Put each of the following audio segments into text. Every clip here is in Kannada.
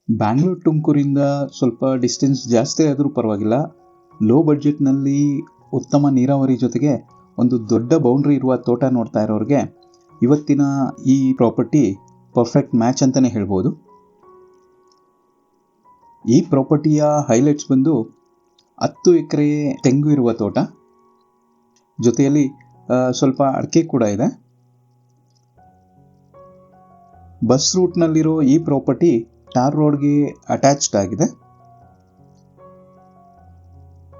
ಬ್ಯಾಂಗ್ಳೂರು ತುಮಕೂರಿಂದ ಸ್ವಲ್ಪ ಡಿಸ್ಟೆನ್ಸ್ ಜಾಸ್ತಿ ಆದರೂ ಪರವಾಗಿಲ್ಲ. ಲೋ ಬಡ್ಜೆಟ್ನಲ್ಲಿ ಉತ್ತಮ ನೀರಾವರಿ ಜೊತೆಗೆ ಒಂದು ದೊಡ್ಡ ಬೌಂಡ್ರಿ ಇರುವ ತೋಟ ನೋಡ್ತಾ ಇರೋರಿಗೆ ಇವತ್ತಿನ ಈ ಪ್ರಾಪರ್ಟಿ ಪರ್ಫೆಕ್ಟ್ ಮ್ಯಾಚ್ ಅಂತಲೇ ಹೇಳ್ಬೋದು. ಈ ಪ್ರಾಪರ್ಟಿಯ ಹೈಲೈಟ್ಸ್ ಬಂದು 10 ಎಕರೆ ತೆಂಗು ಇರುವ ತೋಟ, ಜೊತೆಯಲ್ಲಿ ಸ್ವಲ್ಪ ಅಡಿಕೆ ಕೂಡ ಇದೆ. ಬಸ್ ರೂಟ್ನಲ್ಲಿರೋ ಈ ಪ್ರಾಪರ್ಟಿ ಟಾರ್ ರೋಡ್ಗೆ ಅಟ್ಯಾಚ್ಡ್ ಆಗಿದೆ.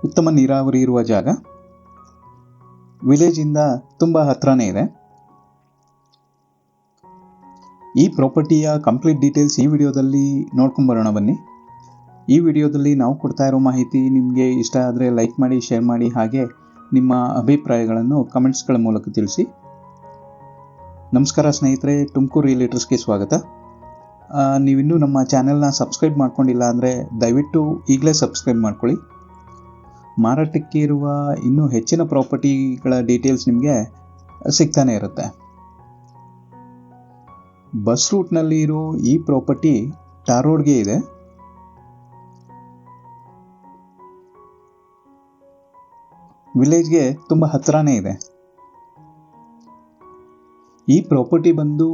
ಉತ್ತಮ ನೀರಾವರಿ ಇರುವ ಜಾಗ, ವಿಲೇಜಿಂದ ತುಂಬ ಹತ್ರನೇ ಇದೆ. ಈ ಪ್ರಾಪರ್ಟಿಯ ಕಂಪ್ಲೀಟ್ ಡೀಟೇಲ್ಸ್ ಈ ವಿಡಿಯೋದಲ್ಲಿ ನೋಡ್ಕೊಂಬರೋಣ ಬನ್ನಿ. ಈ ವಿಡಿಯೋದಲ್ಲಿ ನಾವು ಕೊಡ್ತಾ ಇರೋ ಮಾಹಿತಿ ನಿಮಗೆ ಇಷ್ಟ ಆದರೆ ಲೈಕ್ ಮಾಡಿ, ಶೇರ್ ಮಾಡಿ, ಹಾಗೆ ನಿಮ್ಮ ಅಭಿಪ್ರಾಯಗಳನ್ನು ಕಮೆಂಟ್ಸ್ಗಳ ಮೂಲಕ ತಿಳಿಸಿ. ನಮಸ್ಕಾರ ಸ್ನೇಹಿತರೆ, ತುಮಕೂರು ರಿಯಲ್ಟರ್ಸ್ಗೆ ಸ್ವಾಗತ. ನೀವಿನ್ನೂ ನಮ್ಮ ಚಾನೆಲ್ನ ಸಬ್ಸ್ಕ್ರೈಬ್ ಮಾಡ್ಕೊಂಡಿಲ್ಲ ಅಂದರೆ ದಯವಿಟ್ಟು ಈಗಲೇ ಸಬ್ಸ್ಕ್ರೈಬ್ ಮಾಡ್ಕೊಳ್ಳಿ. ಮಾರಾಟಕ್ಕೆ ಇರುವ ಇನ್ನೂ ಹೆಚ್ಚಿನ ಪ್ರಾಪರ್ಟಿಗಳ ಡೀಟೇಲ್ಸ್ ನಿಮಗೆ ಸಿಗ್ತಾನೆ ಇರುತ್ತೆ. ಬಸ್ ರೂಟ್ನಲ್ಲಿ ಇರೋ ಈ ಪ್ರಾಪರ್ಟಿ ಟಾರ್ ರೋಡ್ಗೆ ಇದೆ. ವಿಲೇಜ್ಗೆ ತುಂಬ ಹತ್ತಿರನೇ ಇದೆ. ಈ ಪ್ರಾಪರ್ಟಿ ಬಂದು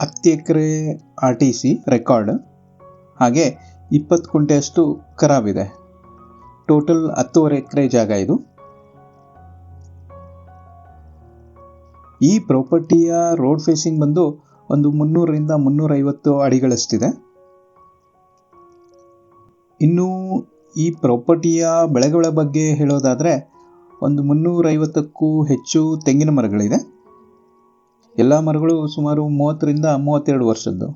10 ಎಕರೆ RTC ರೆಕಾರ್ಡ್, ಹಾಗೆ 20 ಕುಂಟೆಯಷ್ಟು ಖರಾಬಿದೆ. ಟೋಟಲ್ 10.5 ಎಕರೆ ಜಾಗ ಇದು. ಈ ಪ್ರಾಪರ್ಟಿಯ ರೋಡ್ ಫೇಸಿಂಗ್ ಬಂದು ಒಂದು 300ರಿಂದ 350 ಅಡಿಗಳಷ್ಟಿದೆ. ಇನ್ನು ಈ ಪ್ರಾಪರ್ಟಿಯ ಬೆಳೆಗಳ ಬಗ್ಗೆ ಹೇಳೋದಾದರೆ ಒಂದು 350ಕ್ಕೂ ಹೆಚ್ಚು ತೆಂಗಿನ ಮರಗಳಿದೆ. ಎಲ್ಲ ಮರಗಳು ಸುಮಾರು 30ರಿಂದ 32 ವರ್ಷದ್ದು.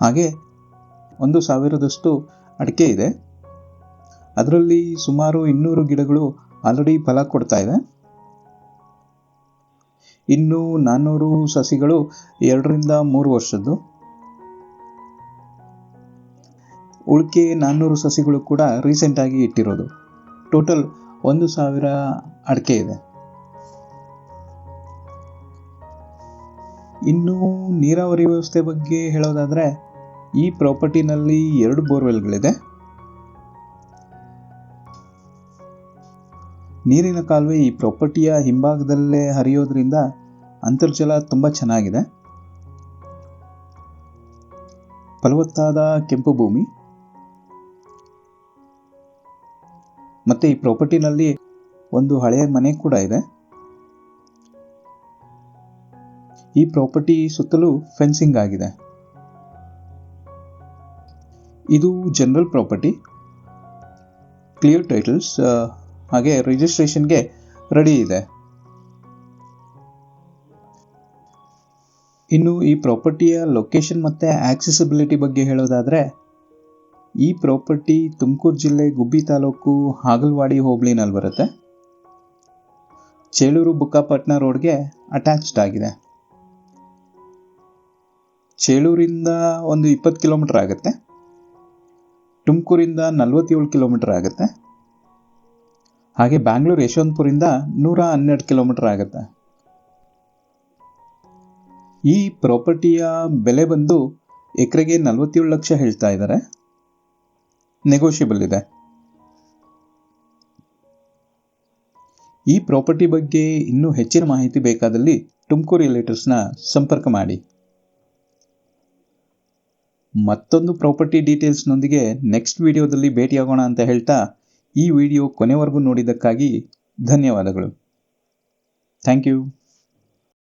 ಹಾಗೆ 1000ದಷ್ಟು ಅಡಿಕೆ ಇದೆ. ಅದರಲ್ಲಿ ಸುಮಾರು 200 ಗಿಡಗಳು ಆಲ್ರೆಡಿ ಫಲ ಕೊಡ್ತಾ ಇದೆ. ಇನ್ನು 400 ಸಸಿಗಳು 2ರಿಂದ 3 ವರ್ಷದ್ದು. ಉಳಿಕೆ 400 ಸಸಿಗಳು ಕೂಡ ರೀಸೆಂಟಾಗಿ ಇಟ್ಟಿರೋದು. ಟೋಟಲ್ 1000 ಅಡಿಕೆ ಇದೆ. ಇನ್ನು ನೀರಾವರಿ ವ್ಯವಸ್ಥೆ ಬಗ್ಗೆ ಹೇಳೋದಾದರೆ ಈ ಪ್ರಾಪರ್ಟಿನಲ್ಲಿ 2 ಬೋರ್ವೆಲ್ಗಳಿದೆ. ನೀರಿನ ಕಾಲುವೆ ಈ ಪ್ರಾಪರ್ಟಿಯ ಹಿಂಭಾಗದಲ್ಲೇ ಹರಿಯೋದ್ರಿಂದ ಅಂತರ್ಜಲ ತುಂಬ ಚೆನ್ನಾಗಿದೆ. ಫಲವತ್ತಾದ ಕೆಂಪು ಭೂಮಿ. ಮತ್ತೆ ಈ ಪ್ರಾಪರ್ಟಿನಲ್ಲಿ ಒಂದು ಹಳೆಯ ಮನೆ ಕೂಡ ಇದೆ. ಈ ಪ್ರಾಪರ್ಟಿ ಸುತ್ತಲೂ ಫೆನ್ಸಿಂಗ್ ಆಗಿದೆ. ಇದು ಜನರಲ್ ಪ್ರಾಪರ್ಟಿ, ಕ್ಲಿಯರ್ ಟೈಟಲ್ಸ್, ಹಾಗೆ ರಿಜಿಸ್ಟ್ರೇಷನ್ಗೆ ರೆಡಿ ಇದೆ. ಇನ್ನು ಈ ಪ್ರಾಪರ್ಟಿಯ ಲೊಕೇಶನ್ ಮತ್ತು ಆಕ್ಸೆಸಿಬಿಲಿಟಿ ಬಗ್ಗೆ ಹೇಳೋದಾದರೆ ಈ ಪ್ರಾಪರ್ಟಿ ತುಮಕೂರು ಜಿಲ್ಲೆ ಗುಬ್ಬಿ ತಾಲೂಕು ಹಾಗಲವಾಡಿ ಹೋಬಳಿನಲ್ಲಿ ಬರುತ್ತೆ. ಚೇಳೂರು ಬುಕ್ಕಾಪಟ್ಟಣ ರೋಡ್ಗೆ ಅಟ್ಯಾಚ್ಡ್ ಆಗಿದೆ. ಚೇಳೂರಿಂದ ಒಂದು 20 ಕಿಲೋಮೀಟರ್ ಆಗುತ್ತೆ. ತುಮಕೂರಿಂದ 47 ಕಿಲೋಮೀಟರ್ ಆಗುತ್ತೆ. ಹಾಗೆ ಬ್ಯಾಂಗ್ಳೂರು ಯಶವಂತಪುರಿಂದ 112 ಕಿಲೋಮೀಟರ್ ಆಗುತ್ತೆ. ಈ ಪ್ರಾಪರ್ಟಿಯ ಬೆಲೆ ಬಂದು ಎಕರೆಗೆ 47 ಲಕ್ಷ ಹೇಳ್ತಾ ಇದ್ದಾರೆ. ನೆಗೋಷಿಯಬಲ್ ಇದೆ. ಈ ಪ್ರಾಪರ್ಟಿ ಬಗ್ಗೆ ಇನ್ನೂ ಹೆಚ್ಚಿನ ಮಾಹಿತಿ ಬೇಕಾದಲ್ಲಿ ತುಮಕೂರು ರಿಯಲ್ಟರ್ಸ್ನ ಸಂಪರ್ಕ ಮಾಡಿ. ಮತ್ತೊಂದು ಪ್ರಾಪರ್ಟಿ ಡೀಟೇಲ್ಸ್ನೊಂದಿಗೆ ನೆಕ್ಸ್ಟ್ ವಿಡಿಯೋದಲ್ಲಿ ಭೇಟಿಯಾಗೋಣ ಅಂತ ಹೇಳ್ತಾ ಈ ವಿಡಿಯೋ ಕೊನೆವರೆಗೂ ನೋಡಿದ್ದಕ್ಕಾಗಿ ಧನ್ಯವಾದಗಳು. Thank you.